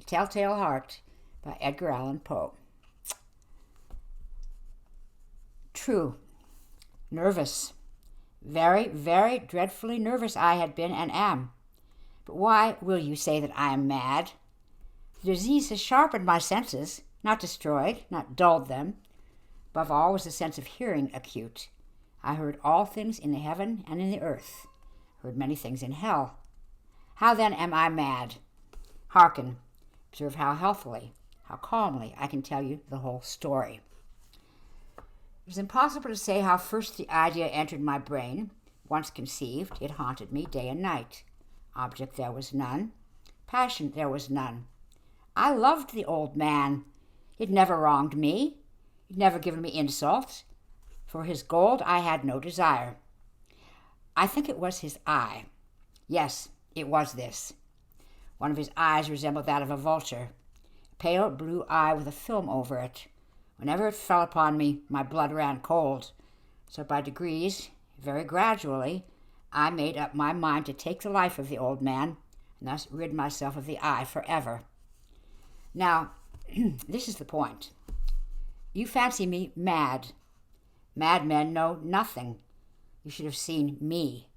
Telltale Heart by Edgar Allan Poe. True. Nervous. Very, very dreadfully nervous I had been and am. But why will you say that I am mad? The disease has sharpened my senses, not destroyed, not dulled them. Above all was the sense of hearing acute. I heard all things in the heaven and in the earth, heard many things in hell. How then am I mad? Hearken, observe how healthily, how calmly I can tell you the whole story. It is impossible to say how first the idea entered my brain. Once conceived, it haunted me day and night. Object there was none. Passion there was none. I loved the old man. He'd never wronged me. He'd never given me insult. For his gold I had no desire. I think it was his eye. Yes, it was this. One of his eyes resembled that of a vulture, a pale blue eye with a film over it. Whenever it fell upon me, my blood ran cold. So by degrees, very gradually, I made up my mind to take the life of the old man, and thus rid myself of the eye forever. Now, this is the point. You fancy me mad. Madmen know nothing. You should have seen me.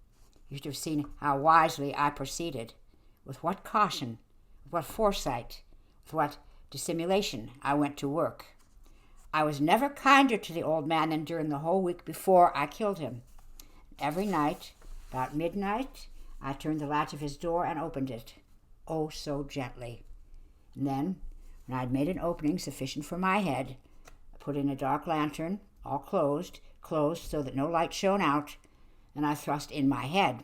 You should have seen how wisely I proceeded, with what caution, with what foresight, with what dissimulation I went to work. I was never kinder to the old man than during the whole week before I killed him. Every night, about midnight, I turned the latch of his door and opened it, oh so gently. And then, when I had made an opening sufficient for my head, I put in a dark lantern, all closed so that no light shone out, and I thrust in my head.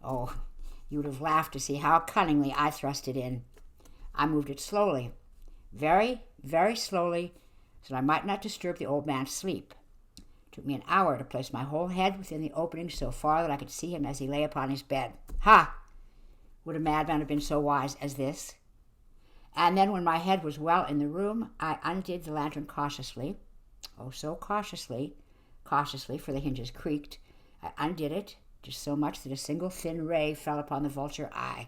Oh, you would have laughed to see how cunningly I thrust it in. I moved it slowly, very, very slowly, so that I might not disturb the old man's sleep. It took me an hour to place my whole head within the opening so far that I could see him as he lay upon his bed. Ha! Would a madman have been so wise as this? And then when my head was well in the room, I undid the lantern cautiously, oh so cautiously, for the hinges creaked. I undid it, just so much that a single thin ray fell upon the vulture eye.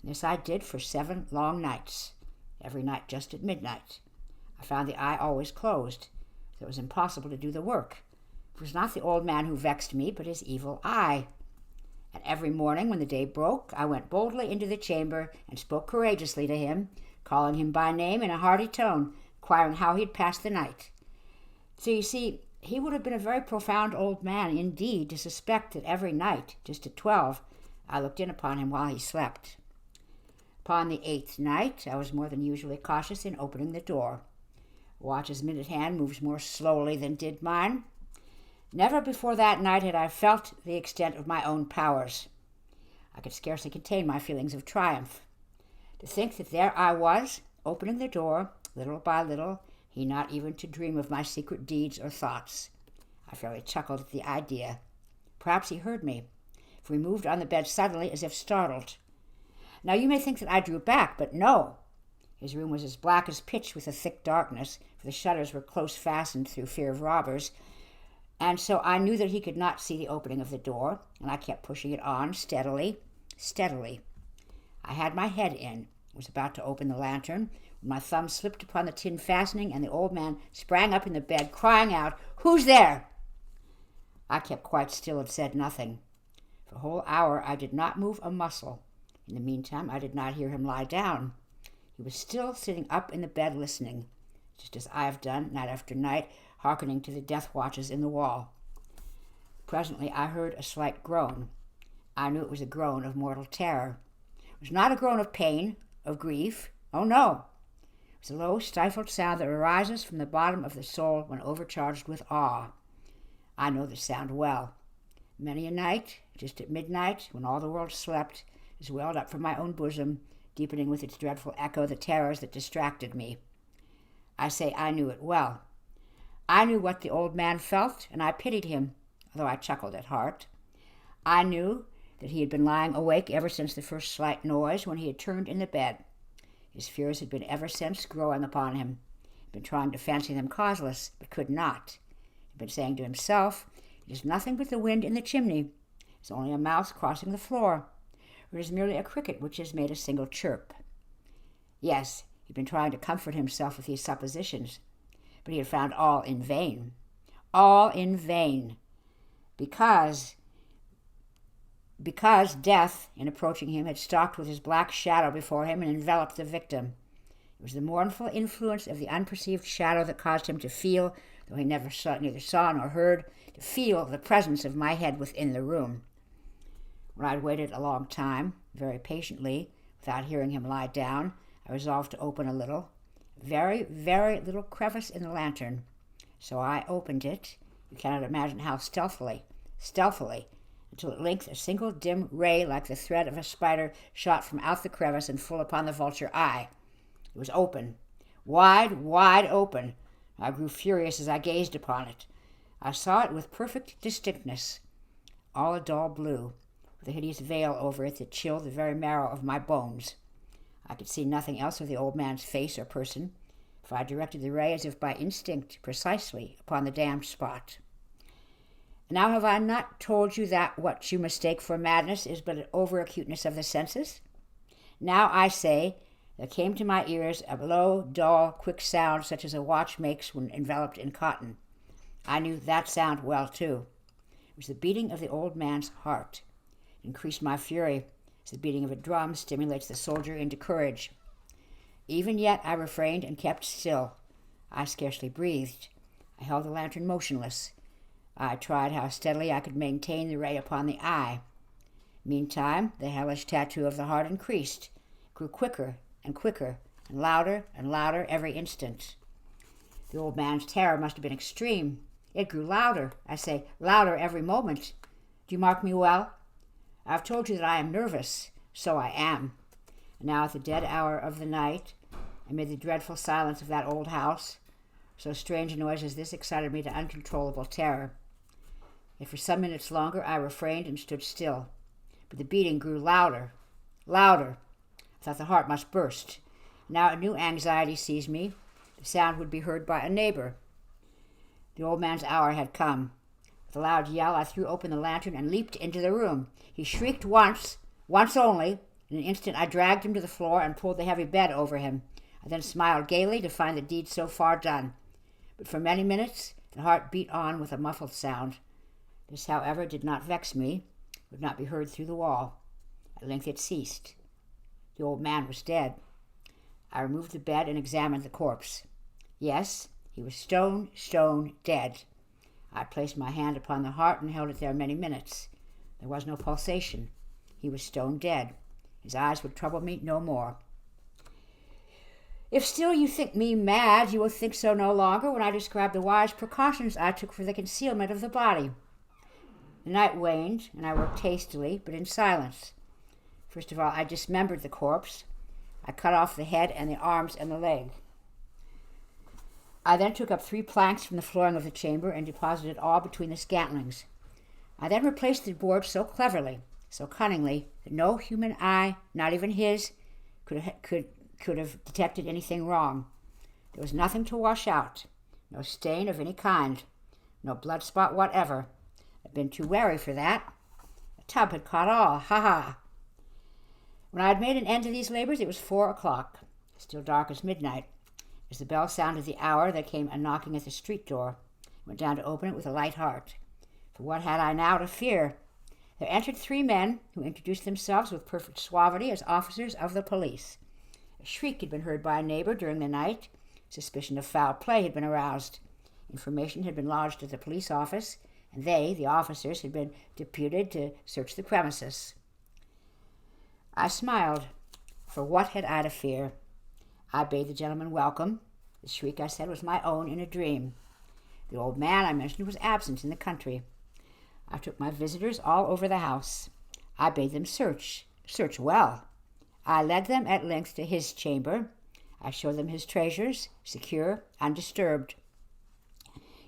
And this I did for 7 long nights, every night just at midnight. I found the eye always closed, so it was impossible to do the work. It was not the old man who vexed me, but his evil eye. And every morning when the day broke, I went boldly into the chamber and spoke courageously to him, calling him by name in a hearty tone, inquiring how he had passed the night. So you see, he would have been a very profound old man indeed to suspect that every night, just at 12, I looked in upon him while he slept. Upon the 8th night, I was more than usually cautious in opening the door. A watch's minute hand moves more slowly than did mine. Never before that night had I felt the extent of my own powers. I could scarcely contain my feelings of triumph. To think that there I was, opening the door, little by little, he not even to dream of my secret deeds or thoughts. I fairly chuckled at the idea. Perhaps he heard me, for he moved on the bed suddenly as if startled. Now you may think that I drew back, but no. His room was as black as pitch with a thick darkness, for the shutters were close fastened through fear of robbers, and so I knew that he could not see the opening of the door, and I kept pushing it on steadily. I had my head in, was about to open the lantern, when my thumb slipped upon the tin fastening, and the old man sprang up in the bed, crying out, "Who's there?" I kept quite still and said nothing. For a whole hour I did not move a muscle. In the meantime, I did not hear him lie down. He was still sitting up in the bed listening, just as I have done night after night, hearkening to the death watches in the wall. Presently I heard a slight groan. I knew it was a groan of mortal terror. It was not a groan of pain, of grief. Oh, no. It was a low, stifled sound that arises from the bottom of the soul when overcharged with awe. I know the sound well. Many a night, just at midnight, when all the world slept, it welled up from my own bosom, deepening with its dreadful echo the terrors that distracted me. I say I knew it well. I knew what the old man felt, and I pitied him, although I chuckled at heart. I knew that he had been lying awake ever since the first slight noise when he had turned in the bed. His fears had been ever since growing upon him. He had been trying to fancy them causeless, but could not. He had been saying to himself, "It is nothing but the wind in the chimney. It is only a mouse crossing the floor. Or it is merely a cricket which has made a single chirp." Yes, he'd been trying to comfort himself with these suppositions, but he had found all in vain. All in vain. Because death, in approaching him, had stalked with his black shadow before him and enveloped the victim. It was the mournful influence of the unperceived shadow that caused him to feel, though he neither saw nor heard, to feel the presence of my head within the room. When I had waited a long time, very patiently, without hearing him lie down, I resolved to open a little, very, very little crevice in the lantern. So I opened it, you cannot imagine how stealthily, until at length a single dim ray like the thread of a spider shot from out the crevice and full upon the vulture eye. It was open, wide open. I grew furious as I gazed upon it. I saw it with perfect distinctness, all a dull blue, with a hideous veil over it that chilled the very marrow of my bones. I could see nothing else of the old man's face or person, for I directed the ray as if by instinct precisely upon the damned spot. Now have I not told you that what you mistake for madness is but an over-acuteness of the senses? Now I say, there came to my ears a low, dull, quick sound such as a watch makes when enveloped in cotton. I knew that sound well, too. It was the beating of the old man's heart. It increased my fury, as the beating of a drum stimulates the soldier into courage. Even yet I refrained and kept still. I scarcely breathed. I held the lantern motionless. I tried how steadily I could maintain the ray upon the eye. Meantime, the hellish tattoo of the heart increased, grew quicker and quicker, and louder every instant. The old man's terror must have been extreme. It grew louder, I say, louder every moment. Do you mark me well? I have told you that I am nervous. So I am. And now at the dead hour of the night, amid the dreadful silence of that old house, so strange a noise as this excited me to uncontrollable terror. Yet for some minutes longer I refrained and stood still. But the beating grew louder. I thought the heart must burst. Now a new anxiety seized me. The sound would be heard by a neighbor. The old man's hour had come. With a loud yell, I threw open the lantern and leaped into the room. He shrieked once only. In an instant, I dragged him to the floor and pulled the heavy bed over him. I then smiled gaily to find the deed so far done. But for many minutes, the heart beat on with a muffled sound. This, however, did not vex me. It would not be heard through the wall. At length it ceased. The old man was dead. I removed the bed and examined the corpse. Yes, he was stone dead. I placed my hand upon the heart and held it there many minutes. There was no pulsation. He was stone dead. His eyes would trouble me no more. If still you think me mad, you will think so no longer when I describe the wise precautions I took for the concealment of the body. The night waned, and I worked hastily, but in silence. First of all, I dismembered the corpse. I cut off the head and the arms and the leg. I then took up 3 planks from the flooring of the chamber and deposited all between the scantlings. I then replaced the board so cleverly, so cunningly, that no human eye, not even his, could have detected anything wrong. There was nothing to wash out, no stain of any kind, no blood spot whatever. I'd been too wary for that. The tub had caught all, ha! When I had made an end of these labors, it was 4 o'clock, still dark as midnight. As the bell sounded the hour, there came a knocking at the street door. I went down to open it with a light heart. For what had I now to fear? There entered 3 men who introduced themselves with perfect suavity as officers of the police. A shriek had been heard by a neighbor during the night. Suspicion of foul play had been aroused. Information had been lodged at the police office, and they, the officers, had been deputed to search the premises. I smiled. For what had I to fear? I bade the gentleman welcome. The shriek, I said, was my own in a dream. The old man, I mentioned, was absent in the country. I took my visitors all over the house. I bade them search well. I led them at length to his chamber. I showed them his treasures, secure, undisturbed.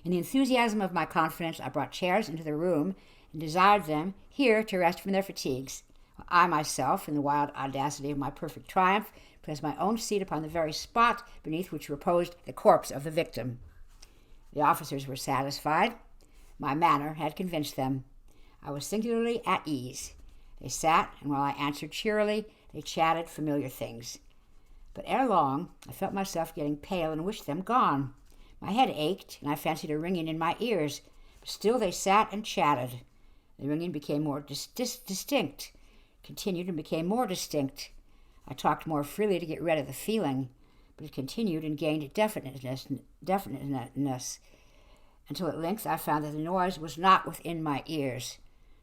In the enthusiasm of my confidence, I brought chairs into the room and desired them here to rest from their fatigues. I myself, in the wild audacity of my perfect triumph, placed my own seat upon the very spot beneath which reposed the corpse of the victim. The officers were satisfied. My manner had convinced them. I was singularly at ease. They sat, and while I answered cheerily, they chatted familiar things. But ere long, I felt myself getting pale and wished them gone. My head ached, and I fancied a ringing in my ears, but still they sat and chatted. The ringing became more distinct, continued and became more distinct. I talked more freely to get rid of the feeling, but it continued and gained definiteness, until at length I found that the noise was not within my ears.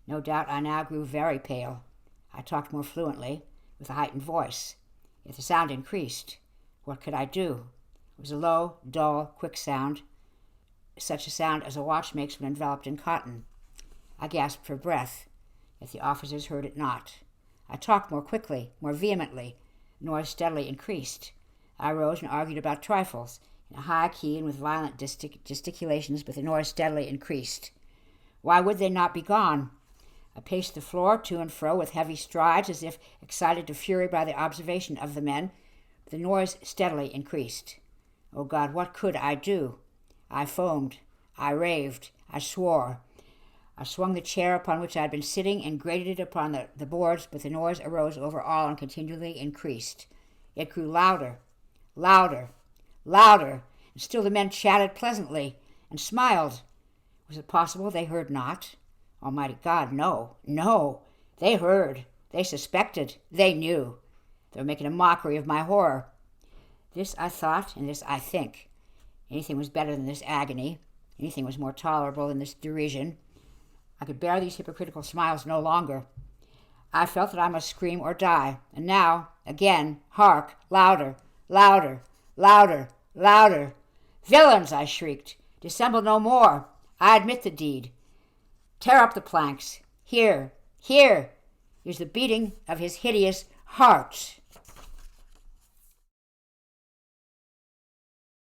No doubt I now grew very pale. I talked more fluently, with a heightened voice. Yet the sound increased. What could I do? It was a low, dull, quick sound, such a sound as a watch makes when enveloped in cotton. I gasped for breath, yet the officers heard it not. I talked more quickly, more vehemently. The noise steadily increased. I rose and argued about trifles, in a high key and with violent gesticulations, but the noise steadily increased. Why would they not be gone? I paced the floor to and fro with heavy strides, as if excited to fury by the observation of the men, but the noise steadily increased. Oh God, what could I do? I foamed, I raved, I swore. I swung the chair upon which I had been sitting and grated it upon the boards, but the noise arose over all and continually increased. It grew louder, louder, louder, and still the men chatted pleasantly and smiled. Was it possible they heard not? Almighty God, no, no. They heard, they suspected, they knew. They were making a mockery of my horror. This I thought, and this I think. Anything was better than this agony. Anything was more tolerable than this derision. I could bear these hypocritical smiles no longer. I felt that I must scream or die. And now, again, hark, louder, louder, louder, louder. Villains, I shrieked, dissemble no more. I admit the deed. Tear up the planks. Here, here is the beating of his hideous heart.